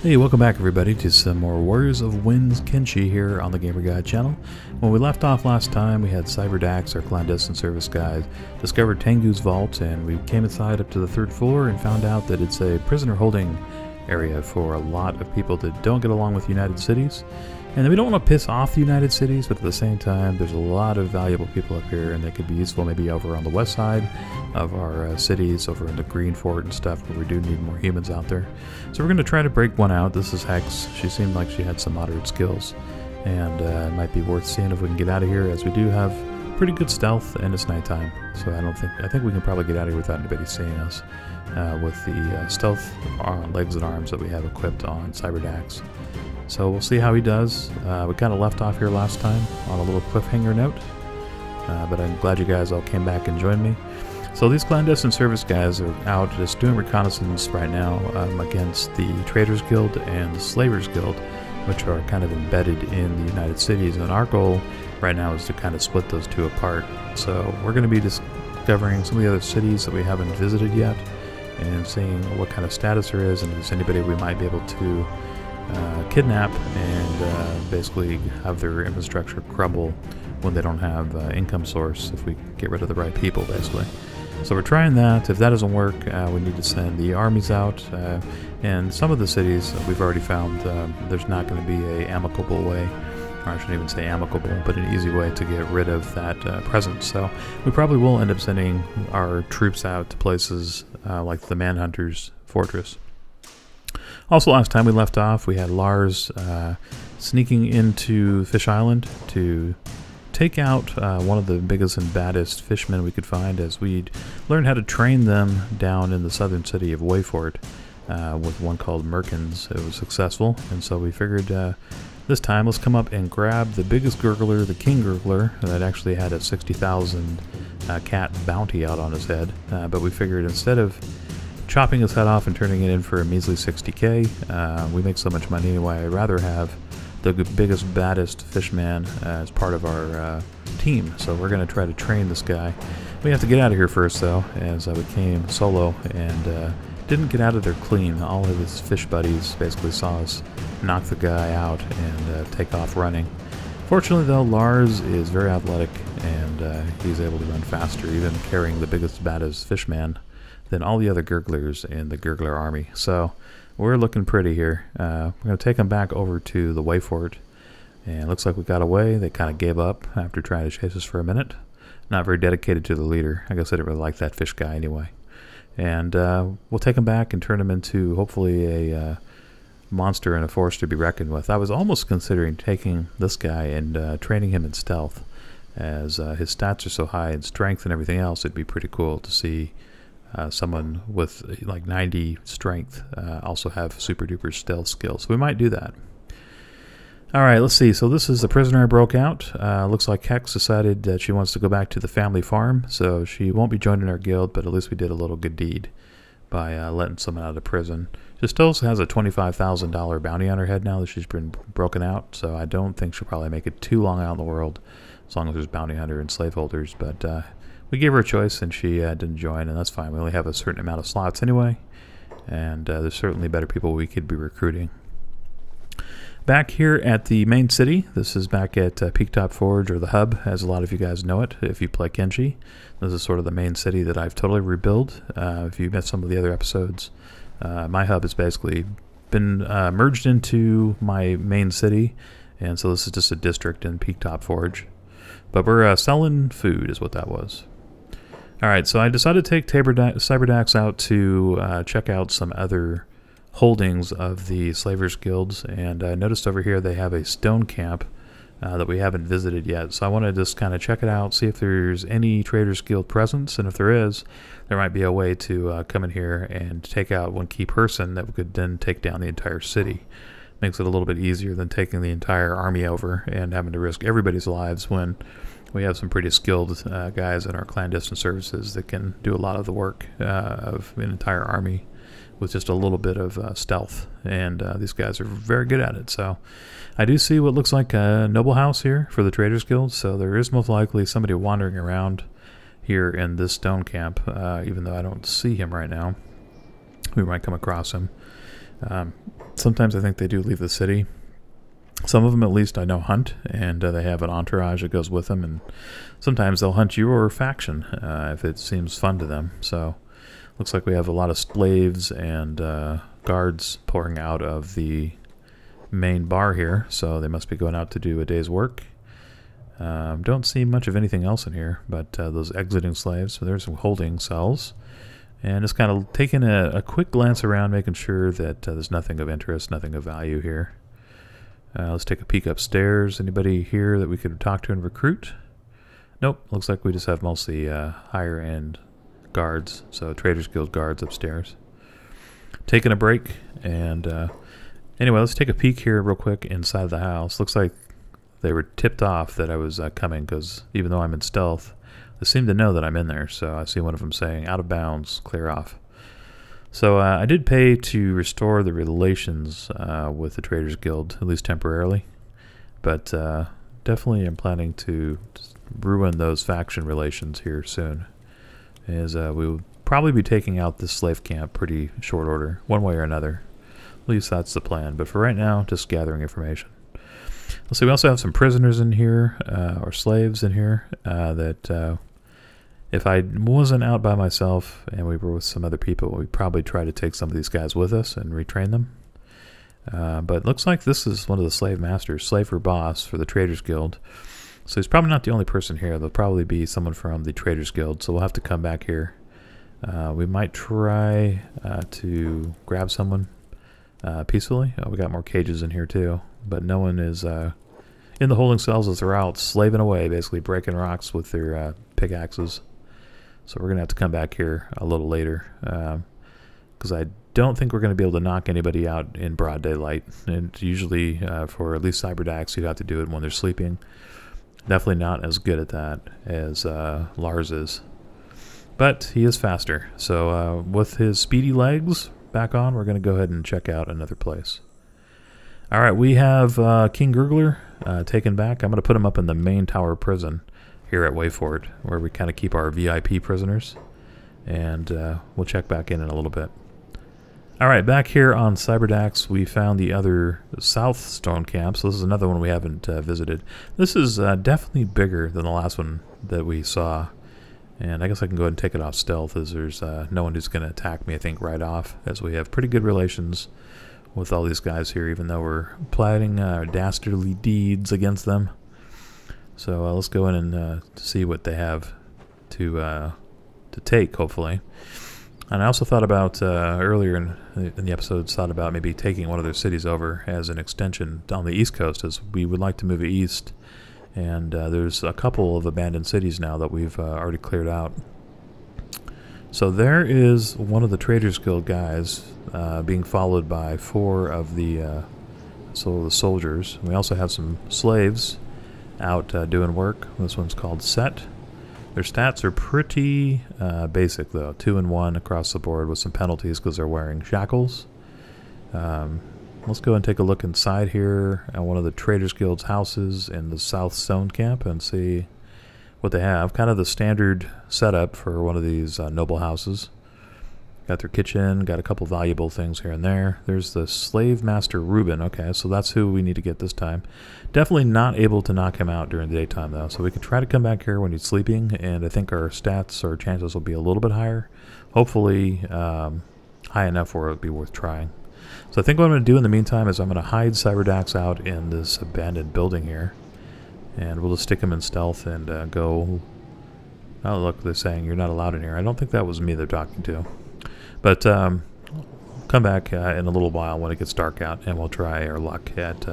Hey, welcome back everybody to some more Warriors of Wind's Kenshi here on the Gamer Guide channel. When we left off last time, we had Cyberdax, our clandestine service guy, discovered Tengu's vault, and we came inside up to the 3rd floor and found out that it's a prisoner holding area for a lot of people that don't get along with United Cities. And we don't want to piss off the United Cities, but at the same time, there's a lot of valuable people up here, and they could be useful maybe over on the west side of our cities, over in the Green Fort and stuff, where we do need more humans out there. So we're going to try to break one out. This is Hex. She seemed like she had some moderate skills, and it might be worth seeing if we can get out of here, as we do have pretty good stealth, and it's nighttime. So I think we can probably get out of here without anybody seeing us with the stealth legs and arms that we have equipped on Cyberdax. So we'll see how he does. We kind of left off here last time on a little cliffhanger note, but I'm glad you guys all came back and joined me. So these clandestine service guys are out just doing reconnaissance right now against the Traders Guild and the Slavers Guild, which are kind of embedded in the United Cities, and our goal right now is to kind of split those two apart. So we're going to be discovering some of the other cities that we haven't visited yet and seeing what kind of status there is, and if there's anybody we might be able to kidnap and basically have their infrastructure crumble when they don't have income source, if we get rid of the right people, basically. So we're trying that. If that doesn't work, we need to send the armies out, and some of the cities we've already found there's not going to be a amicable way, or I shouldn't even say amicable, but an easy way to get rid of that presence. So we probably will end up sending our troops out to places like the Manhunter's Fortress. Also, last time we left off, we had Lars sneaking into Fish Island to take out one of the biggest and baddest fishmen we could find, as we'd learned how to train them down in the southern city of Wayfort with one called Merkins. It was successful, and so we figured this time let's come up and grab the biggest gurgler, the king gurgler, that actually had a 60,000 cat bounty out on his head, but we figured instead of chopping his head off and turning it in for a measly 60k. We make so much money anyway. I'd rather have the biggest, baddest fishman as part of our team. So we're going to try to train this guy. We have to get out of here first, though, as we came solo and didn't get out of there clean. All of his fish buddies basically saw us knock the guy out and take off running. Fortunately, though, Lars is very athletic, and he's able to run faster, even carrying the biggest, baddest fishman than all the other gurglers in the gurgler army. So we're looking pretty here. We're going to take them back over to the Wayfort, and it looks like we got away. They kind of gave up after trying to chase us for a minute. Not very dedicated to the leader. I guess I didn't really like that fish guy anyway. And we'll take him back and turn him into hopefully a monster and a force to be reckoned with. I was almost considering taking this guy and training him in stealth, as his stats are so high in strength and everything else. It'd be pretty cool to see someone with like 90 strength also have super duper stealth skills. So we might do that. Alright, let's see. So this is the prisoner I broke out. Looks like Hex decided that she wants to go back to the family farm, so she won't be joining our guild, but at least we did a little good deed by letting someone out of prison. She still has a $25,000 bounty on her head now that she's been broken out, so I don't think she'll probably make it too long out in the world, as long as there's bounty hunter and slaveholders. But we gave her a choice, and she didn't join, and that's fine. We only have a certain amount of slots anyway, and there's certainly better people we could be recruiting. Back here at the main city, this is back at Peaktop Forge, or the hub, as a lot of you guys know it if you play Kenshi. This is sort of the main city that I've totally rebuilt. If you missed some of the other episodes, my hub has basically been merged into my main city, and so this is just a district in Peaktop Forge. But we're selling food is what that was. Alright, so I decided to take Cyberdax out to check out some other holdings of the Slavers Guilds, and I noticed over here they have a stone camp that we haven't visited yet. So I want to just kind of check it out, see if there's any Traders Guild presence, and if there is, there might be a way to come in here and take out one key person that could then take down the entire city. Makes it a little bit easier than taking the entire army over and having to risk everybody's lives when we have some pretty skilled guys in our clandestine services that can do a lot of the work of an entire army with just a little bit of stealth, and these guys are very good at it. So I do see what looks like a noble house here for the Traders Guild, so there is most likely somebody wandering around here in this stone camp, even though I don't see him right now. We might come across him. Sometimes I think they do leave the city. Some of them, at least, I know hunt, and they have an entourage that goes with them, and sometimes they'll hunt your faction if it seems fun to them. So, looks like we have a lot of slaves and guards pouring out of the main bar here, so they must be going out to do a day's work. Don't see much of anything else in here, but those exiting slaves. So there's some holding cells. And just kind of taking a quick glance around, making sure that there's nothing of interest, nothing of value here. Let's take a peek upstairs. Anybody here that we could talk to and recruit? Nope, looks like we just have mostly higher end guards, so Traders Guild guards upstairs. Taking a break, and anyway, let's take a peek here real quick inside the house. Looks like they were tipped off that I was coming, because even though I'm in stealth, they seem to know that I'm in there. So I see one of them saying, out of bounds, clear off. So I did pay to restore the relations with the Traders Guild, at least temporarily. But definitely am planning to ruin those faction relations here soon. As we will probably be taking out this slave camp pretty short order, one way or another. At least that's the plan. But for right now, just gathering information. Let's see, we also have some prisoners in here, or slaves in here, that if I wasn't out by myself and we were with some other people, we'd probably try to take some of these guys with us and retrain them. But it looks like this is one of the slave masters, slave or boss for the Traders Guild. So he's probably not the only person here. There'll probably be someone from the Traders Guild, so we'll have to come back here. We might try to grab someone peacefully. Oh, we got more cages in here too, but no one is in the holding cells as they're out slaving away, basically breaking rocks with their pickaxes. So we're going to have to come back here a little later, because I don't think we're going to be able to knock anybody out in broad daylight. And usually for at least Cyberdax, you'd have to do it when they're sleeping. Definitely not as good at that as Lars is. But he is faster. So with his speedy legs back on, we're going to go ahead and check out another place. Alright, we have King Gurgler taken back. I'm going to put him up in the main tower prison here at Wayfort, where we kind of keep our VIP prisoners. And we'll check back in a little bit. Alright, back here on Cyberdax, we found the other South Stone Camp. So this is another one we haven't visited. This is definitely bigger than the last one that we saw. And I guess I can go ahead and take it off stealth, as there's no one who's going to attack me, I think, right off, as we have pretty good relations with all these guys here, even though we're plotting dastardly deeds against them. So let's go in and see what they have to take, hopefully. And I also thought about, earlier in the episodes, thought about maybe taking one of their cities over as an extension on the East Coast, as we would like to move east. And there's a couple of abandoned cities now that we've already cleared out. So there is one of the Traders Guild guys being followed by 4 of the soldiers. We also have some slaves out doing work. This one's called Set. Their stats are pretty basic, though. 2 and 1 across the board with some penalties because they're wearing shackles. Let's go and take a look inside here at one of the Traders Guild's houses in the South Stone Camp and see what they have. Kind of the standard setup for one of these noble houses. Got their kitchen, got a couple valuable things here and there. There's the Slave Master Reuben. Okay, so that's who we need to get this time. Definitely not able to knock him out during the daytime, though. So we could try to come back here when he's sleeping, and I think our stats or chances will be a little bit higher. Hopefully high enough where it would be worth trying. So I think what I'm going to do in the meantime is I'm going to hide Cyberdax out in this abandoned building here. And we'll just stick him in stealth and go... Oh, look, they're saying you're not allowed in here. I don't think that was me they're talking to. But come back in a little while when it gets dark out, and we'll try our luck at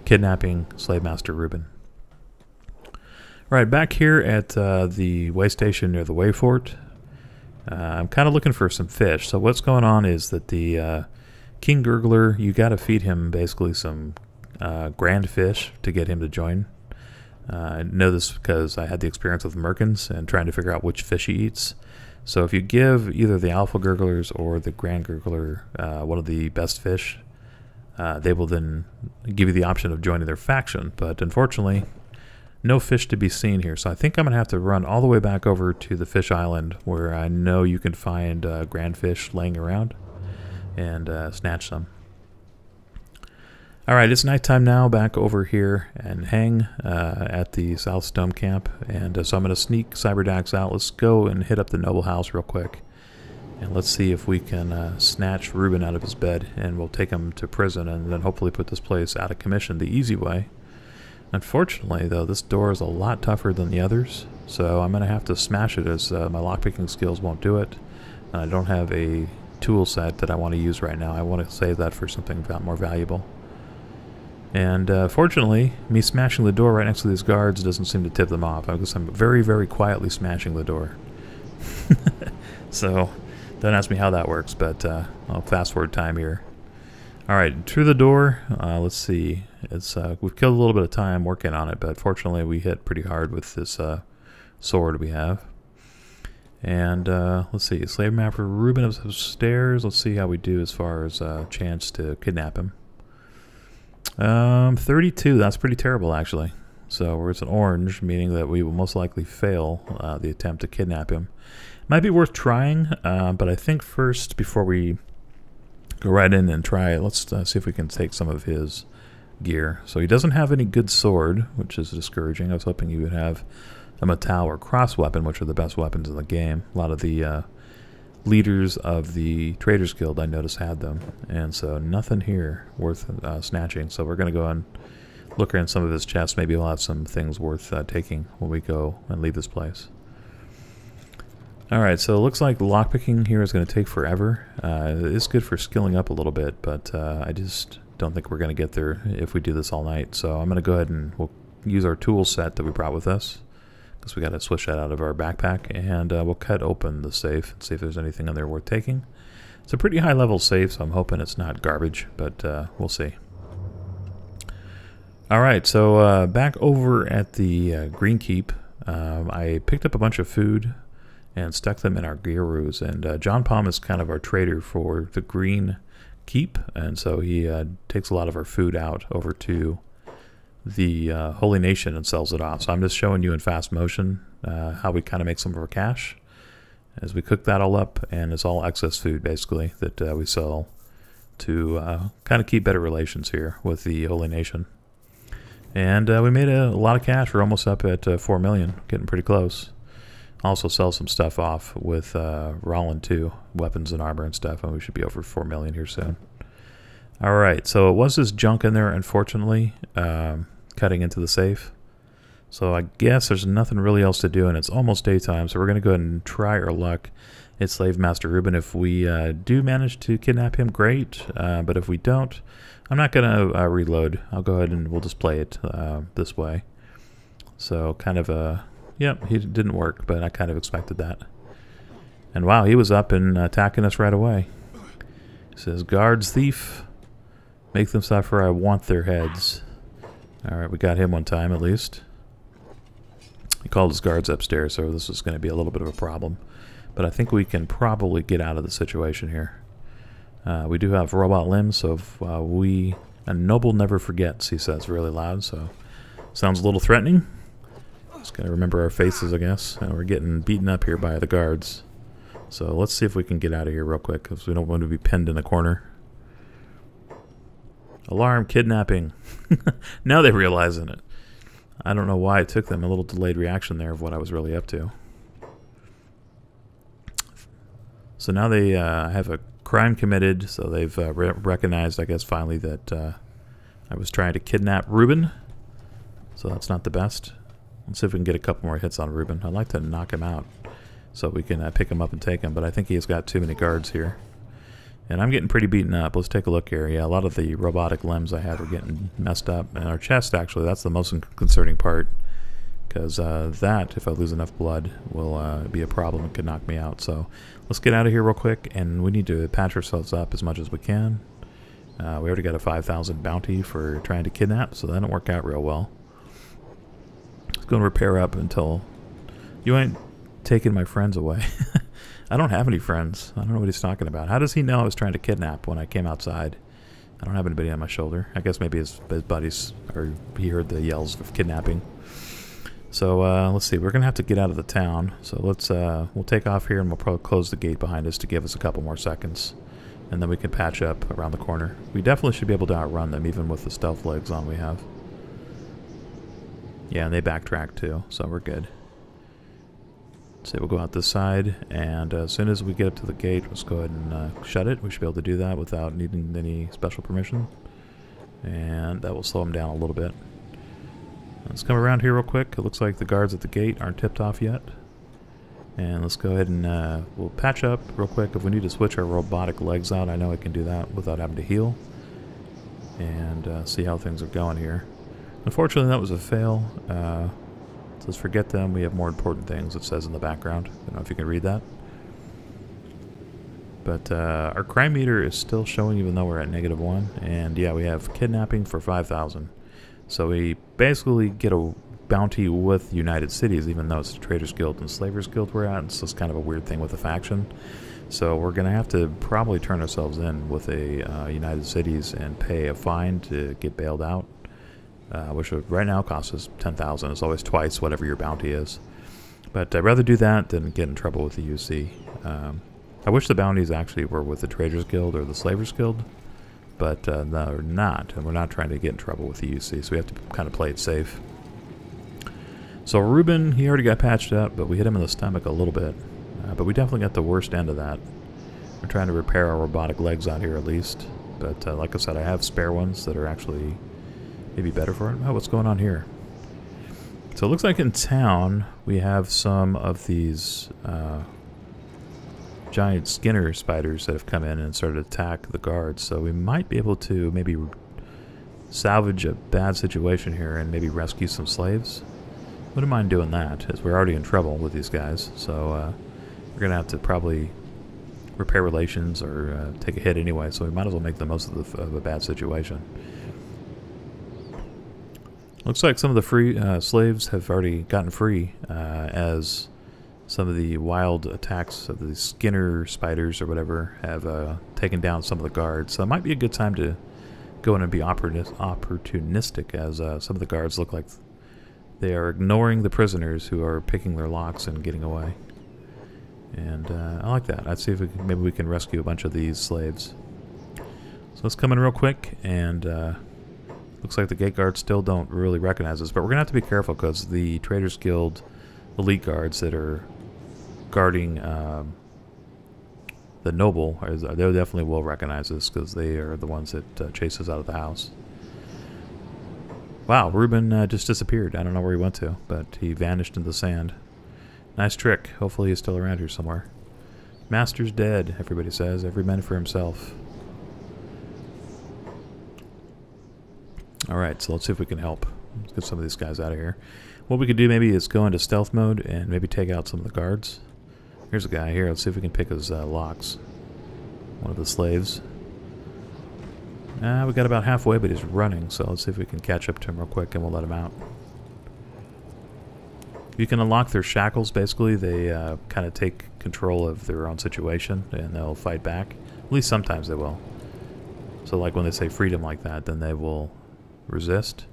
kidnapping Slave Master Reuben. Right, back here at the way station near the Wayfort, I'm kind of looking for some fish. So what's going on is that the King Gurgler, you got to feed him basically some grand fish to get him to join. I know this because I had the experience with Merkins and trying to figure out which fish he eats. So if you give either the Alpha Gurglers or the Grand Gurgler one of the best fish, they will then give you the option of joining their faction. But unfortunately, no fish to be seen here. So I think I'm going to have to run all the way back over to the fish island where I know you can find grand fish laying around. and snatch them. Alright, it's nighttime now, back over here and hang at the South Stone Camp, and so I'm going to sneak Cyberdax out. Let's go and hit up the Noble House real quick, and let's see if we can snatch Ruben out of his bed, and we'll take him to prison, and then hopefully put this place out of commission the easy way. Unfortunately, though, this door is a lot tougher than the others, so I'm going to have to smash it as my lockpicking skills won't do it. And I don't have a tool set that I want to use right now. I want to save that for something more valuable. And fortunately, me smashing the door right next to these guards doesn't seem to tip them off. I guess I'm very, very quietly smashing the door. So, don't ask me how that works, but I'll fast forward time here. Alright, through the door, let's see. It's we've killed a little bit of time working on it, but fortunately we hit pretty hard with this sword we have. And let's see, slave mapper Ruben is upstairs. Let's see how we do as far as chance to kidnap him. 32, that's pretty terrible actually. So it's an orange, meaning that we will most likely fail the attempt to kidnap him. Might be worth trying, but I think first, before we go right in and try it, let's see if we can take some of his gear. So he doesn't have any good sword, which is discouraging. I was hoping he would have a metal or cross weapon, which are the best weapons in the game. A lot of the leaders of the Traders Guild I noticed had them, and so nothing here worth snatching. So we're going to go and look around some of his chests. Maybe we'll have some things worth taking when we go and leave this place. Alright, so it looks like lockpicking here is going to take forever. It is good for skilling up a little bit, but I just don't think we're going to get there if we do this all night. So I'm going to go ahead and we'll use our tool set that we brought with us, because we got to switch that out of our backpack, and we'll cut open the safe and see if there's anything in there worth taking. It's a pretty high level safe, so I'm hoping it's not garbage, but we'll see. Alright, so back over at the Green Keep, I picked up a bunch of food and stuck them in our gearoos, and John Palm is kind of our trader for the Green Keep, and so he takes a lot of our food out over to the Holy Nation and sells it off. So I'm just showing you in fast motion how we kind of make some of our cash as we cook that all up, and it's all excess food basically that we sell to kind of keep better relations here with the Holy Nation. And we made a lot of cash. We're almost up at 4 million, getting pretty close. Also sell some stuff off with Roland too, weapons and armor and stuff, and we should be over 4 million here soon. Alright, so it was this junk in there, unfortunately, cutting into the safe. So I guess there's nothing really else to do, and it's almost daytime, so we're going to go ahead and try our luck at Slave Master Ruben. If we do manage to kidnap him, great, but if we don't, I'm not going to reload. I'll go ahead and we'll just play it this way. So kind of a... Yep, he didn't work, but I kind of expected that. And wow, he was up and attacking us right away. He says, guards, thief, make them suffer, I want their heads. Alright, we got him one time at least. He called his guards upstairs, so this is going to be a little bit of a problem. But I think we can probably get out of the situation here. We do have robot limbs, so if a noble never forgets, he says really loud, so sounds a little threatening. Just gotta remember our faces, I guess. We're getting beaten up here by the guards. So let's see if we can get out of here real quick, because we don't want to be pinned in a corner. Alarm, kidnapping. Now they're realizing it. I don't know why it took them a little delayed reaction there of what I was really up to. So now they have a crime committed, so they've recognized, I guess, finally that I was trying to kidnap Ruben. So that's not the best. Let's see if we can get a couple more hits on Ruben. I'd like to knock him out so we can pick him up and take him, but I think he's got too many guards here. And I'm getting pretty beaten up. Let's take a look here. Yeah, a lot of the robotic limbs I had were getting messed up. And our chest, actually, that's the most concerning part. Because that, if I lose enough blood, will be a problem and could knock me out. So let's get out of here real quick, and we need to patch ourselves up as much as we can. We already got a 5,000 bounty for trying to kidnap, so that didn't work out real well. Let's go and repair up until... You ain't taking my friends away. I don't have any friends. I don't know what he's talking about. How does he know I was trying to kidnap when I came outside? I don't have anybody on my shoulder. I guess maybe his buddies, or he heard the yells of kidnapping. So let's see. We're gonna have to get out of the town. So let's we'll take off here, and we'll probably close the gate behind us to give us a couple more seconds and then we can patch up around the corner. We definitely should be able to outrun them, even with the stealth legs on we have. Yeah, and they backtrack too, so we're good. So we'll go out this side, and as soon as we get up to the gate, let's go ahead and shut it. We should be able to do that without needing any special permission. And that will slow them down a little bit. Let's come around here real quick. It looks like the guards at the gate aren't tipped off yet. And let's go ahead and we'll patch up real quick. If we need to switch our robotic legs out, I know I can do that without having to heal. And see how things are going here. Unfortunately, that was a fail. So let's forget them. We have more important things, it says in the background. I don't know if you can read that. But our crime meter is still showing even though we're at -1. And yeah, we have kidnapping for 5,000. So we basically get a bounty with United Cities, even though it's the Traders Guild and Slavers Guild we're at. It's just kind of a weird thing with the faction. So we're going to have to probably turn ourselves in with a United Cities and pay a fine to get bailed out. Which right now costs us 10,000. It's always twice whatever your bounty is. But I'd rather do that than get in trouble with the UC. I wish the bounties actually were with the Traders Guild or the Slavers Guild, but no, they're not, and we're not trying to get in trouble with the UC, so we have to kind of play it safe. So Ruben, he already got patched up, but we hit him in the stomach a little bit. But we definitely got the worst end of that. We're trying to repair our robotic legs out here at least, but like I said, I have spare ones that are actually maybe better for it. Oh, what's going on here? So it looks like in town we have some of these giant Skinner spiders that have come in and started to attack the guards. So we might be able to maybe salvage a bad situation here and maybe rescue some slaves. Wouldn't mind doing that, as we're already in trouble with these guys. So we're going to have to probably repair relations or take a hit anyway. So we might as well make the most of a bad situation. Looks like some of the free slaves have already gotten free as some of the wild attacks of the Skinner spiders or whatever have taken down some of the guards. So it might be a good time to go in and be opportunistic, as some of the guards look like they are ignoring the prisoners who are picking their locks and getting away. And I like that. I'd see if maybe we can rescue a bunch of these slaves. So let's come in real quick, and looks like the gate guards still don't really recognize us, but we're going to have to be careful because the Traders Guild elite guards that are guarding the noble, they definitely will recognize us because they are the ones that chase us out of the house. Wow, Ruben just disappeared. I don't know where he went to, but he vanished in the sand. Nice trick. Hopefully he's still around here somewhere. Master's dead, everybody says. Every man for himself. Alright, so let's see if we can help. Let's get some of these guys out of here. What we could do maybe is go into stealth mode and maybe take out some of the guards. Here's a guy here. Let's see if we can pick his locks. One of the slaves. We got about halfway, but he's running, so let's see if we can catch up to him real quick and we'll let him out. You can unlock their shackles, basically. They kind of take control of their own situation and they'll fight back. At least sometimes they will. So like when they say freedom like that, then they will resist.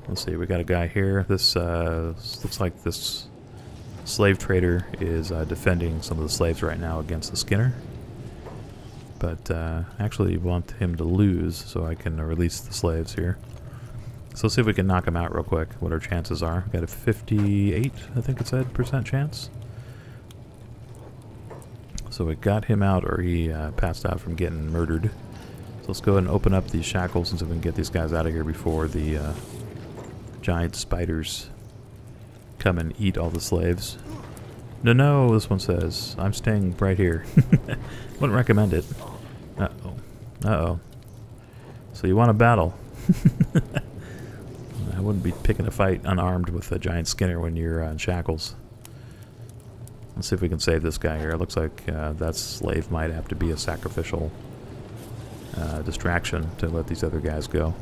Let's see, we got a guy here. This looks like this slave trader is defending some of the slaves right now against the Skinner. But actually want him to lose so I can release the slaves here. So let's see if we can knock him out real quick, what our chances are. Got a 58, I think it said, % chance. So we got him out, or he passed out from getting murdered. So let's go ahead and open up these shackles and see if we can get these guys out of here before the giant spiders come and eat all the slaves. No, no, this one says, I'm staying right here. Wouldn't recommend it. Uh-oh. Uh-oh. So you want a battle. I wouldn't be picking a fight unarmed with a giant Skinner when you're in shackles. Let's see if we can save this guy here. It looks like that slave might have to be a sacrificial distraction to let these other guys go.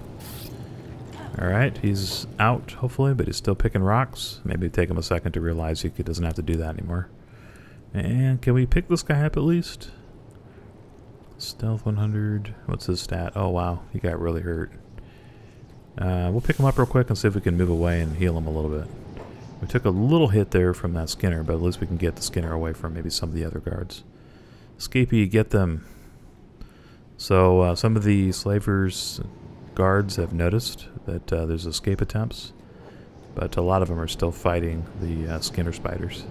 Alright, he's out, hopefully, but he's still picking rocks. Maybe take him a second to realize he doesn't have to do that anymore. And can we pick this guy up at least? Stealth 100. What's his stat? Oh, wow. He got really hurt. We'll pick him up real quick and see if we can move away and heal him a little bit. We took a little hit there from that Skinner, but at least we can get the Skinner away from maybe some of the other guards. Escapee, get them. So some of the slavers' guards have noticed that there's escape attempts, but a lot of them are still fighting the Skinner spiders.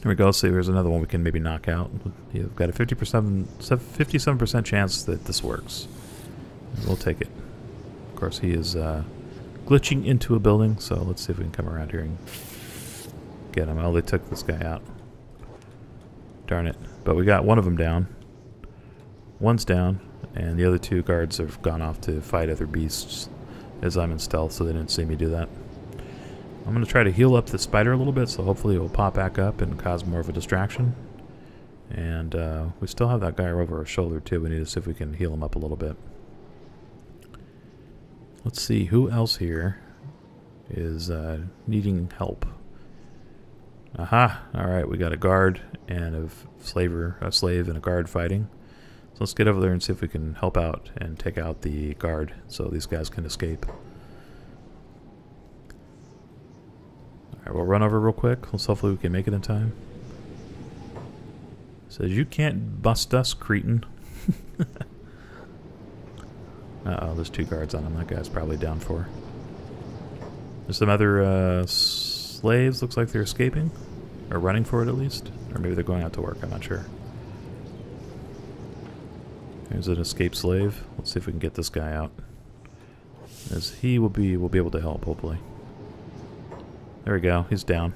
Here we go. See, there's another one we can maybe knock out. You've got a 57% chance that this works. We'll take it. Of course, he is glitching into a building, so let's see if we can come around here and get him. Oh, they took this guy out. Darn it. But we got one of them down. One's down, and the other two guards have gone off to fight other beasts as I'm in stealth, so they didn't see me do that. I'm going to try to heal up the spider a little bit, so hopefully it will pop back up and cause more of a distraction. And we still have that guy over our shoulder, too. We need to see if we can heal him up a little bit. Let's see, who else here is needing help? Aha! Alright, we got a guard and a slave and a guard fighting. So let's get over there and see if we can help out and take out the guard so these guys can escape. Alright, we'll run over real quick. Let's hopefully we can make it in time. Says, you can't bust us, cretin. Uh-oh, there's two guards on him. That guy's probably down for. There's some other slaves. Looks like they're escaping. Or running for it, at least. Or maybe they're going out to work. I'm not sure. There's an escaped slave. Let's see if we can get this guy out. As he will be able to help, hopefully. There we go. He's down.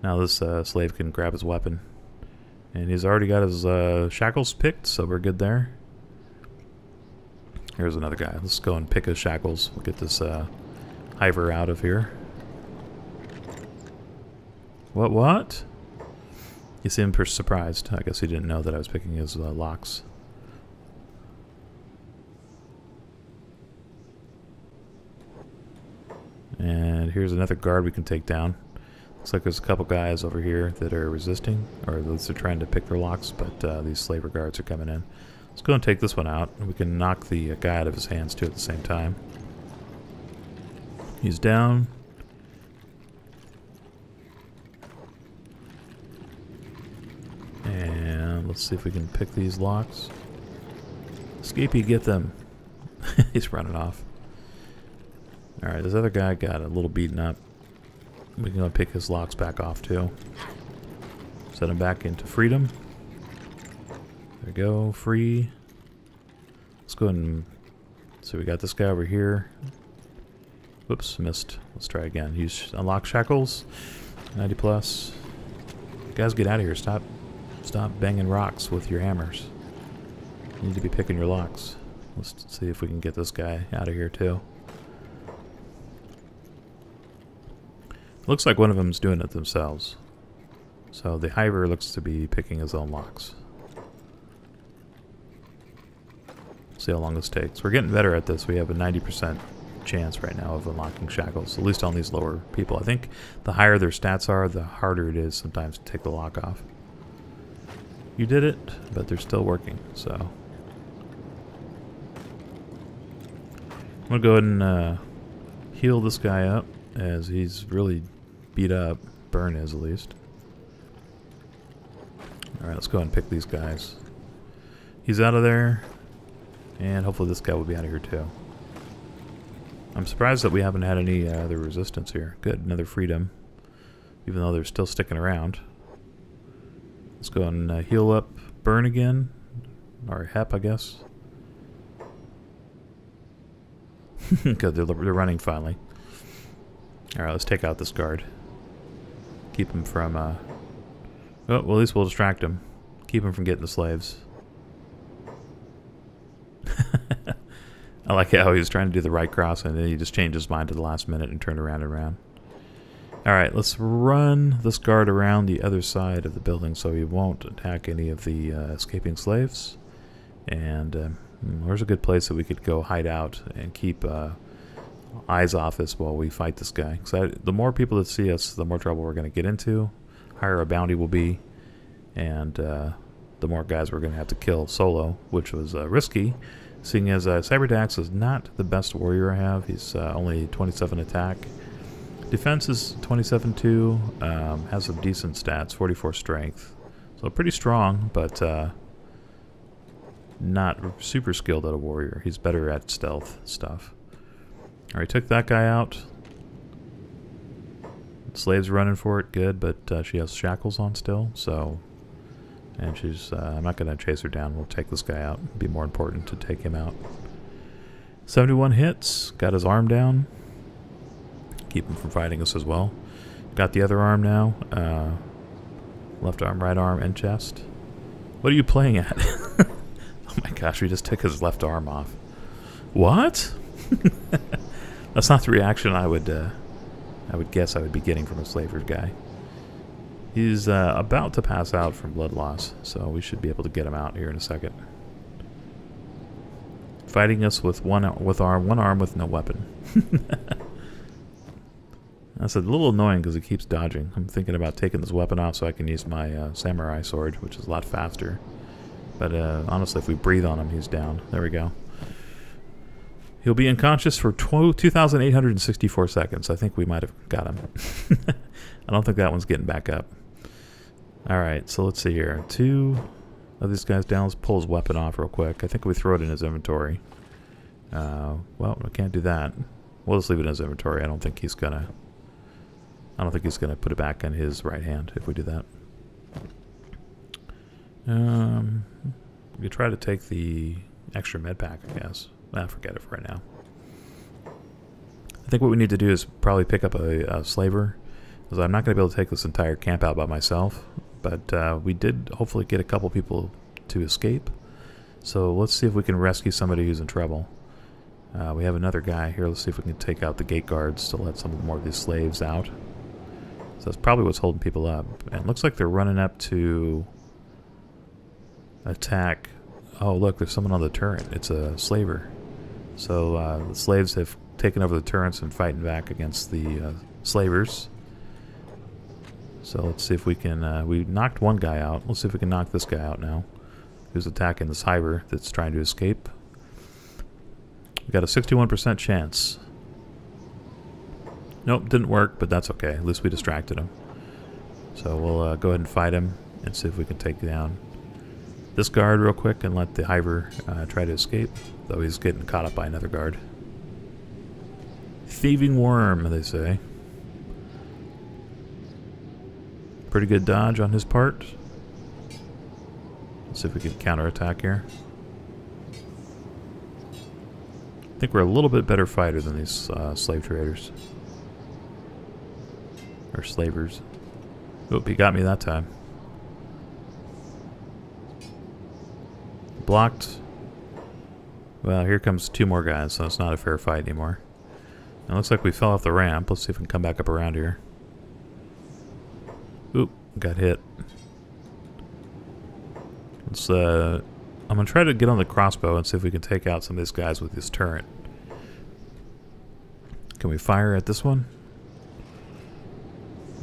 Now this slave can grab his weapon. And he's already got his shackles picked, so we're good there. Here's another guy. Let's go and pick his shackles. We'll get this hiver out of here. What? You seem surprised. I guess he didn't know that I was picking his locks. And here's another guard we can take down. Looks like there's a couple guys over here that are resisting, or at least they're trying to pick their locks, but these slaver guards are coming in. Let's go and take this one out. We can knock the guy out of his hands too at the same time. He's down. And let's see if we can pick these locks. Escapee, get them. He's running off. Alright, this other guy got a little beaten up. We can go pick his locks back off too. Set him back into freedom. There we go, free. Let's go ahead and... So we got this guy over here. Whoops, missed. Let's try again. Use unlock shackles. 90 plus. Guys, get out of here. Stop banging rocks with your hammers. You need to be picking your locks. Let's see if we can get this guy out of here too. Looks like one of them's doing it themselves. So the hiver looks to be picking his own locks. See how long this takes. We're getting better at this. We have a 90% chance right now of unlocking shackles, at least on these lower people. I think the higher their stats are, the harder it is sometimes to take the lock off. You did it, but they're still working, so. I'm going to go ahead and heal this guy up, as he's really beat up. Burn is, at least. Alright, let's go ahead and pick these guys. He's out of there. And hopefully this guy will be out of here too. I'm surprised that we haven't had any other resistance here. Good, another freedom. Even though they're still sticking around. Let's go and heal up. Burn again. Or Hep, I guess. Good, they're running finally. Alright, let's take out this guard. Keep him from... Oh, well, at least we'll distract him. Keep him from getting the slaves. I like how he was trying to do the right cross and then he just changed his mind at the last minute and turned around and around. Alright, let's run this guard around the other side of the building so he won't attack any of the escaping slaves. And where's a good place that we could go hide out and keep eyes off us while we fight this guy. So the more people that see us, the more trouble we're going to get into, higher our bounty will be, and the more guys we're going to have to kill solo, which was risky. Seeing as Cyberdax is not the best warrior I have. He's only 27 attack. Defense is 27 too. Has some decent stats, 44 strength. So pretty strong, but not super skilled at a warrior. He's better at stealth stuff. Alright, took that guy out. Slave's running for it, good, but she has shackles on still, so... And she's... I'm not going to chase her down. We'll take this guy out. It'd be more important to take him out. 71 hits. Got his arm down. Keep him from fighting us as well. Got the other arm now. Left arm, right arm, and chest. What are you playing at? Oh my gosh, we just took his left arm off. What? That's not the reaction I would guess I would be getting from a slaver guy. He's about to pass out from blood loss, so we should be able to get him out here in a second. Fighting us with one arm with no weapon. That's a little annoying because he keeps dodging. I'm thinking about taking this weapon off so I can use my samurai sword, which is a lot faster. But honestly, if we breathe on him, he's down. There we go. He'll be unconscious for 2,864 seconds. I think we might have got him. I don't think that one's getting back up. Alright, so let's see here. 2 of these guys down. Let's pull his weapon off real quick. I think we throw it in his inventory. Well, I can't do that. We'll just leave it in his inventory. I don't think he's gonna put it back in his right hand if we do that. We could try to take the extra med pack, I guess. Forget it for right now. I think what we need to do is probably pick up a slaver, because I'm not going to be able to take this entire camp out by myself, but we did hopefully get a couple people to escape. So let's see if we can rescue somebody who's in trouble. We have another guy here. Let's see if we can take out the gate guards to let some more of these slaves out. So that's probably what's holding people up. And it looks like they're running up to attack. Oh, look, there's someone on the turret. It's a slaver. So the slaves have taken over the turrets and fighting back against the slavers. So let's see if we can... we knocked one guy out. Let's see if we can knock this guy out now, who's attacking this hiver that's trying to escape. We got a 61% chance. Nope, didn't work, but that's okay. At least we distracted him. So we'll go ahead and fight him and see if we can take down this guard real quick and let the hiver try to escape, though he's getting caught up by another guard. Thieving worm, they say. Pretty good dodge on his part. Let's see if we can counterattack here. I think we're a little bit better fighter than these slave traders. Or slavers. Oop, he got me that time. Blocked. Well, here comes 2 more guys, so it's not a fair fight anymore. It looks like we fell off the ramp. Let's see if we can come back up around here. Oop, got hit. Let's, I'm going to try to get on the crossbow and see if we can take out some of these guys with this turret. Can we fire at this one?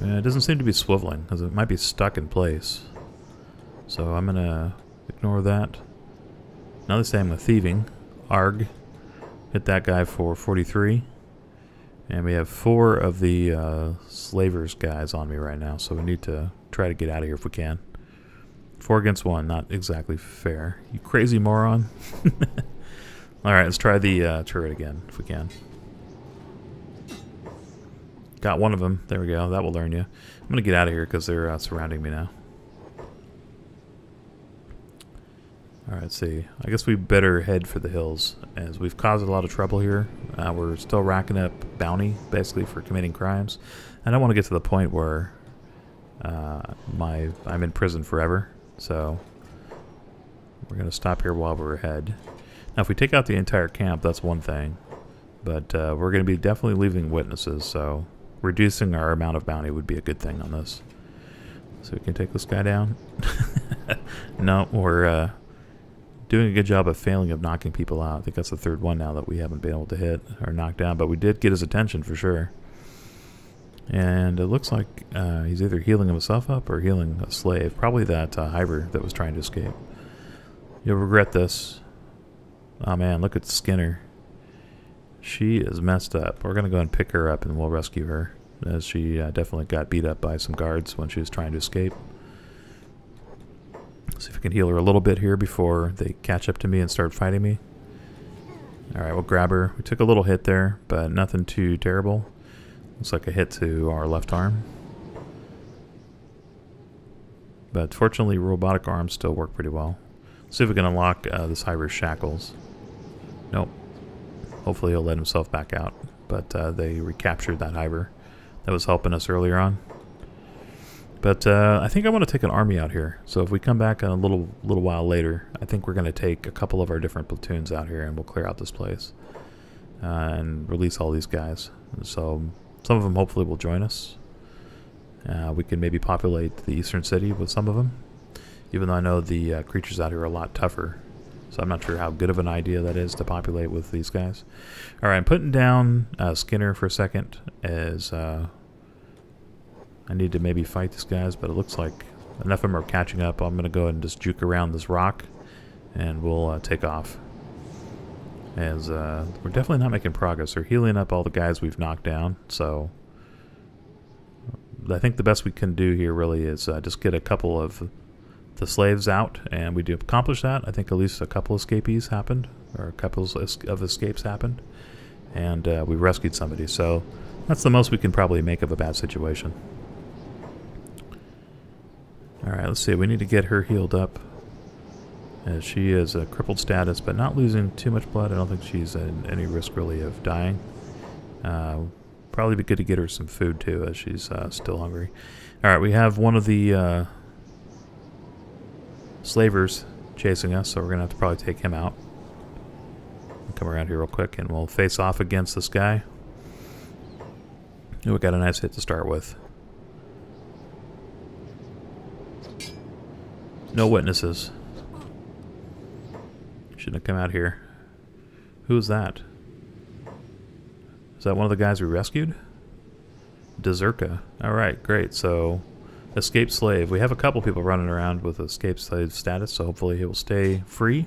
It doesn't seem to be swiveling, because it might be stuck in place. So I'm going to ignore that. Now this time with thieving. Arg. Hit that guy for 43. And we have 4 of the slavers guys on me right now, so we need to try to get out of here if we can. 4 against 1, not exactly fair. You crazy moron. Alright, let's try the turret again if we can. Got one of them. There we go. That will learn you. I'm going to get out of here because they're surrounding me now. Alright, let's see. I guess we better head for the hills, as we've caused a lot of trouble here. We're still racking up bounty, basically, for committing crimes. I don't want to get to the point where I'm in prison forever, so we're going to stop here while we're ahead. Now, if we take out the entire camp, that's one thing, but we're going to be definitely leaving witnesses, so reducing our amount of bounty would be a good thing on this. So we can take this guy down. No, we're... doing a good job of failing of knocking people out. I think that's the 3rd one now that we haven't been able to hit or knock down, but we did get his attention for sure. And it looks like he's either healing himself up or healing a slave. Probably that hiver that was trying to escape. You'll regret this. Oh man, look at Skinner. She is messed up. We're going to go and pick her up and we'll rescue her, as she definitely got beat up by some guards when she was trying to escape. See if we can heal her a little bit here before they catch up to me and start fighting me. Alright, we'll grab her. We took a little hit there, but nothing too terrible. Looks like a hit to our left arm. But fortunately, robotic arms still work pretty well. See if we can unlock this Hyber's shackles. Nope. Hopefully he'll let himself back out. But they recaptured that Hyber that was helping us earlier on. But I think I want to take an army out here. So if we come back in a little while later, I think we're going to take a couple of our different platoons out here and we'll clear out this place. And release all these guys. So some of them hopefully will join us. We can maybe populate the eastern city with some of them. Even though I know the creatures out here are a lot tougher. So I'm not sure how good of an idea that is to populate with these guys. Alright, I'm putting down Skinner for a second as I need to maybe fight these guys, but it looks like enough of them are catching up. I'm going to go ahead and just juke around this rock and we'll take off. As we're definitely not making progress. They're healing up all the guys we've knocked down, so I think the best we can do here really is just get a couple of the slaves out, and we do accomplish that. I think at least a couple escapees happened, or a couple of escapes happened, and we rescued somebody, so that's the most we can probably make of a bad situation. Alright, let's see, we need to get her healed up. She is a crippled status, but not losing too much blood. I don't think she's in any risk really of dying. Probably be good to get her some food too, as she's still hungry. Alright, we have one of the slavers chasing us, so we're going to have to probably take him out. Come around here real quick and we'll face off against this guy. We got a nice hit to start with. No witnesses. Shouldn't have come out here. Who's that? Is that one of the guys we rescued? Deserka. Alright, great. So, escaped slave. We have a couple people running around with escaped slave status, so hopefully he will stay free.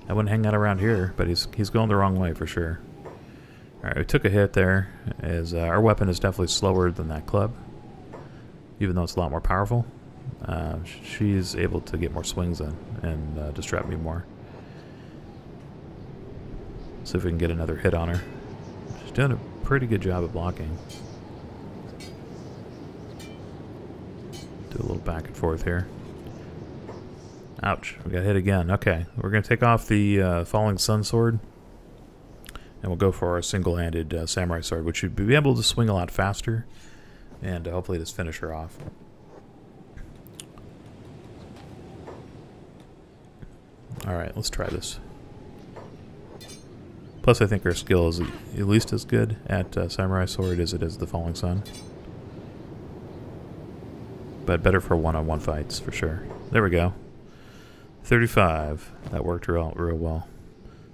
I wouldn't hang out around here, but he's going the wrong way for sure. Alright, we took a hit there, as our weapon is definitely slower than that club, even though it's a lot more powerful. She's able to get more swings in and distract me more. See if we can get another hit on her. She's doing a pretty good job of blocking. Do a little back and forth here. Ouch, we got hit again. Okay, we're going to take off the Falling Sun Sword. And we'll go for our single-handed Samurai Sword, which should be able to swing a lot faster. And hopefully just finish her off. Alright, let's try this. Plus I think her skill is at least as good at Samurai Sword as it is the Falling Sun. But better for one-on-one fights, for sure. There we go. 35. That worked real well.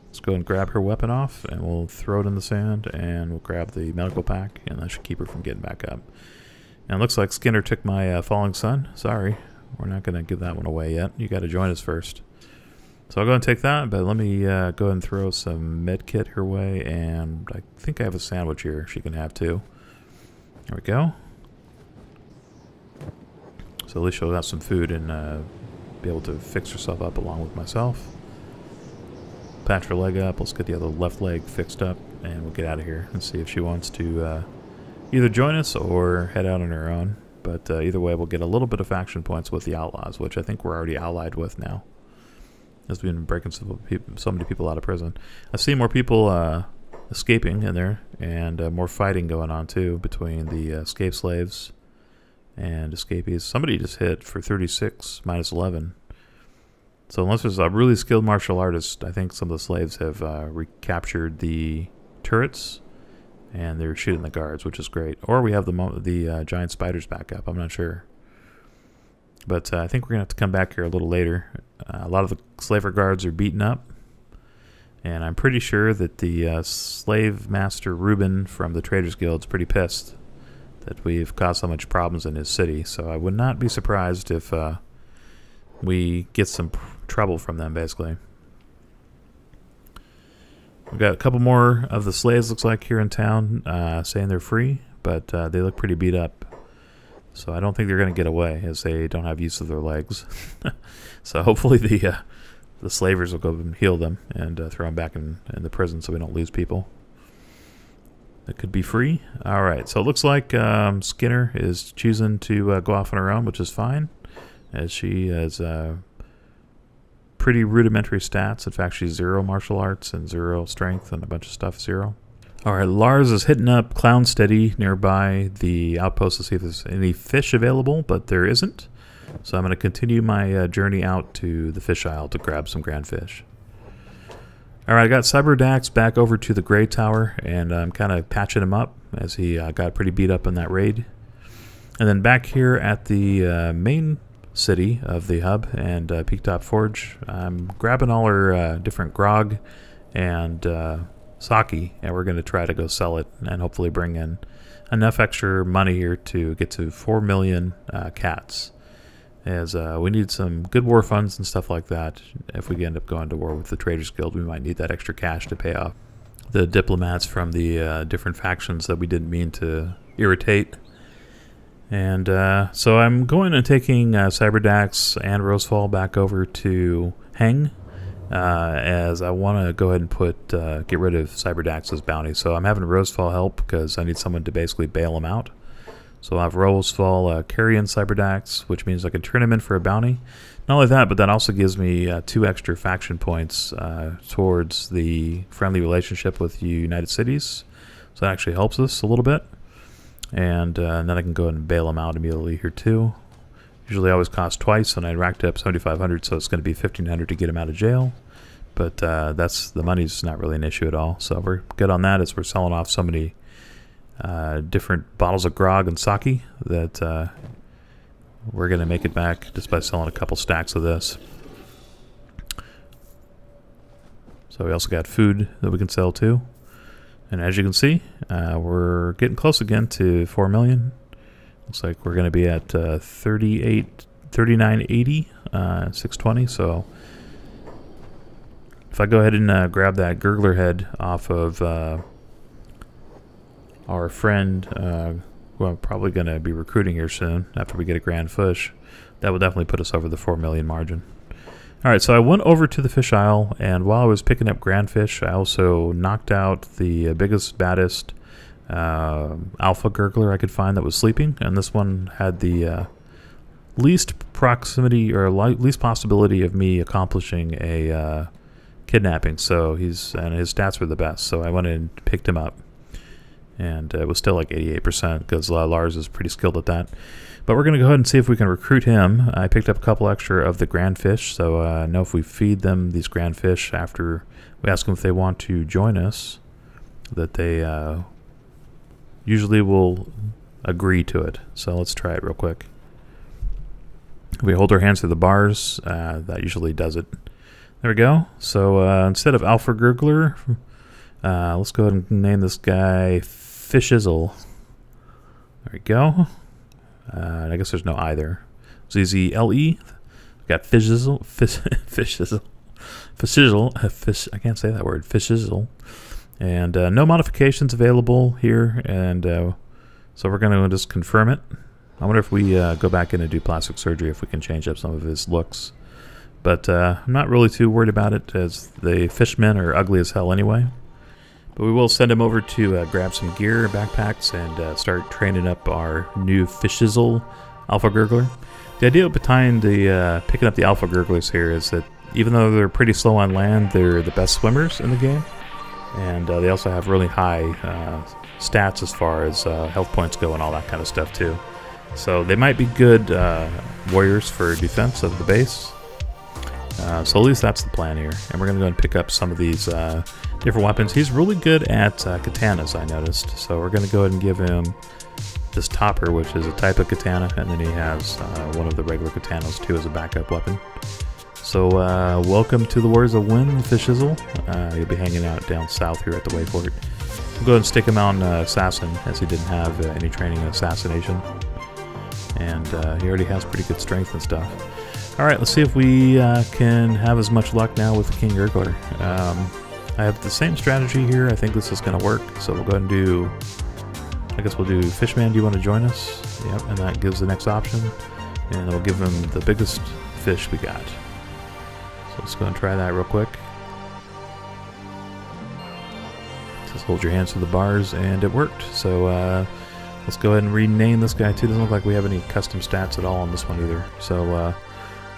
Let's go and grab her weapon off, and we'll throw it in the sand, and we'll grab the medical pack, and that should keep her from getting back up. And it looks like Skinner took my Falling Sun. Sorry, we're not going to give that one away yet. You got to join us first. So I'll go and take that, but let me go ahead and throw some med kit her way, and I think I have a sandwich here she can have too. There we go. So at least she'll have some food and be able to fix herself up along with myself. Patch her leg up. Let's get the other left leg fixed up, and we'll get out of here and see if she wants to either join us or head out on her own. But either way, we'll get a little bit of faction points with the Outlaws, which I think we're already allied with now, as we've been breaking so many people out of prison. I see more people escaping in there, and more fighting going on too between the escape slaves and escapees. Somebody just hit for 36, minus 11. So unless there's a really skilled martial artist, I think some of the slaves have recaptured the turrets, and they're shooting the guards, which is great. Or we have the giant spiders back up. I'm not sure. But I think we're going to have to come back here a little later. A lot of the slaver guards are beaten up. And I'm pretty sure that the slave master Reuben from the Traders Guild is pretty pissed that we've caused so much problems in his city. So I would not be surprised if we get some trouble from them, basically. We've got a couple more of the slaves, looks like, here in town, saying they're free, but they look pretty beat up. So I don't think they're going to get away, as they don't have use of their legs. So hopefully the slavers will go and heal them and throw them back in the prison so we don't lose people. That could be free. Alright, so it looks like Skinner is choosing to go off on her own, which is fine, as she has pretty rudimentary stats. In fact, she's 0 martial arts and 0 strength and a bunch of stuff 0. Alright, Lars is hitting up Clown Steady nearby the outpost to see if there's any fish available, but there isn't. So I'm going to continue my journey out to the fish aisle to grab some grand fish. Alright, I got Cyberdax back over to the Grey Tower, and I'm kind of patching him up as he got pretty beat up in that raid. And then back here at the main city of the hub and Peak Top Forge, I'm grabbing all our different grog and sake, and we're going to try to go sell it and hopefully bring in enough extra money here to get to 4 million cats. As we need some good war funds and stuff like that. If we end up going to war with the Traders Guild, we might need that extra cash to pay off the diplomats from the different factions that we didn't mean to irritate. And so I'm going and taking Cyberdax and Rosefall back over to Heng, as I want to go ahead and get rid of Cyberdax's bounty. So I'm having Rosefall help because I need someone to basically bail him out. So I'll have Rosefall carry in Cyberdax, which means I can turn him in for a bounty. Not only that, but that also gives me 2 extra faction points towards the friendly relationship with the United Cities. So that actually helps us a little bit. And then I can go ahead and bail him out immediately here too. Usually always costs twice, and I racked up 7,500, so it's going to be 1,500 to get him out of jail. But the money's not really an issue at all. So we're good on that as we're selling off so many different bottles of grog and sake that we're going to make it back just by selling a couple stacks of this. So we also got food that we can sell too. And as you can see, we're getting close again to 4 million. Looks like we're going to be at 3980, 620. So if I go ahead and grab that gurgler head off of our friend, who I'm probably going to be recruiting here soon after we get a grand fish, that would definitely put us over the 4 million margin. Alright, so I went over to the fish aisle, and while I was picking up grand fish, I also knocked out the biggest, baddest alpha gurgler I could find that was sleeping, and this one had the least proximity or least possibility of me accomplishing a kidnapping. So his stats were the best, so I went in and picked him up. And it was still like 88% because Lars is pretty skilled at that. But we're going to go ahead and see if we can recruit him. I picked up a couple extra of the grand fish, so I know if we feed them these grand fish after we ask them if they want to join us, that they usually will agree to it. So let's try it real quick. If we hold our hands through the bars, that usually does it. There we go. So instead of Alpha Gurgler, let's go ahead and name this guy Fishizzle. There we go. I guess there's no either. ZZLE. Got Fishizzle. Fishizzle. Fishizzle. I can't say that word. Fishizzle. And no modifications available here. And so we're going to just confirm it. I wonder if we go back in and do plastic surgery, if we can change up some of his looks. But I'm not really too worried about it, as the fishmen are ugly as hell anyway. But we will send him over to grab some gear, backpacks, and start training up our new Fishizzle Alpha Gurgler. The idea behind the picking up the Alpha Gurglers here is that even though they're pretty slow on land, they're the best swimmers in the game. And they also have really high stats as far as health points go and all that kind of stuff too. So they might be good warriors for defense of the base. So at least that's the plan here. And we're going to go and pick up some of these different weapons. He's really good at katanas, I noticed. So we're going to go ahead and give him this topper, which is a type of katana, and then he has one of the regular katanas too as a backup weapon. So welcome to the Wars of Wind, Fishizzle. You'll be hanging out down south here at the Wayport. We'll go ahead and stick him on Assassin, as he didn't have any training in assassination. And he already has pretty good strength and stuff. Alright, let's see if we can have as much luck now with the King Gurgler. I have the same strategy here. I think this is going to work. So we'll go ahead and do I guess we'll do Fishman, do you want to join us? Yep, and that gives the next option. And we'll give him the biggest fish we got. So let's go and try that real quick. Just hold your hands to the bars, and it worked. So let's go ahead and rename this guy too. Doesn't look like we have any custom stats at all on this one either. So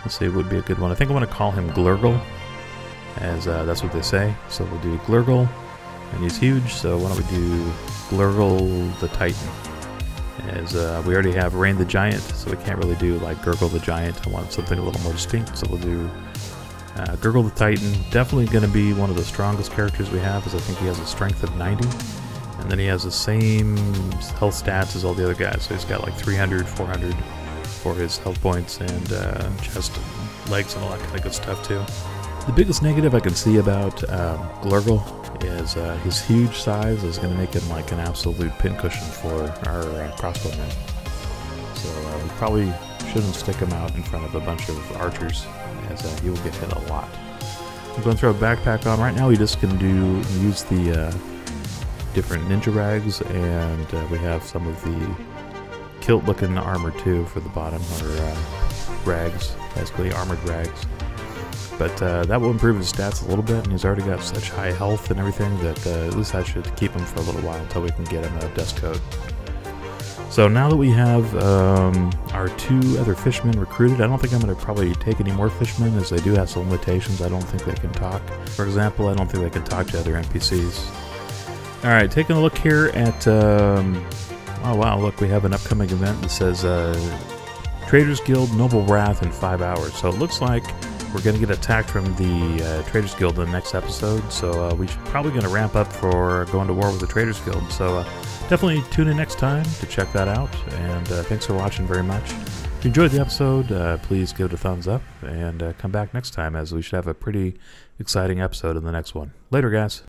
let's see, it would be a good one. I think I want to call him Glurgle, as that's what they say. So we'll do Glurgle, and he's huge. So why don't we do Glurgle the Titan? As we already have Rain the Giant, so we can't really do like Gurgle the Giant. I want something a little more distinct, so we'll do Gurgle the Titan. Definitely going to be one of the strongest characters we have, as I think he has a strength of 90. And then he has the same health stats as all the other guys, so he's got like 300, 400 for his health points, and chest, legs, and all that kind of good stuff too. The biggest negative I can see about Glurgle is his huge size is going to make him like an absolute pincushion for our crossbowmen. So we probably shouldn't stick him out in front of a bunch of archers, as he will get hit a lot. I'm going to throw a backpack on. Right now we just can use the different ninja rags, and we have some of the kilt looking armor too for the bottom, or rags, basically armored rags. But that will improve his stats a little bit, and he's already got such high health and everything that at least that should keep him for a little while until we can get him a dust coat. So now that we have our 2 other fishmen recruited, I don't think I'm going to probably take any more fishmen, as they do have some limitations. I don't think they can talk. For example, I don't think they can talk to other NPCs. Alright, taking a look here at... oh wow, look, we have an upcoming event that says Traders Guild Noble Wrath in 5 hours. So it looks like we're going to get attacked from the Traders Guild in the next episode. So we're probably going to ramp up for going to war with the Traders Guild. So definitely tune in next time to check that out. And thanks for watching very much. If you enjoyed the episode, please give it a thumbs up. And come back next time, as we should have a pretty exciting episode in the next one. Later, guys.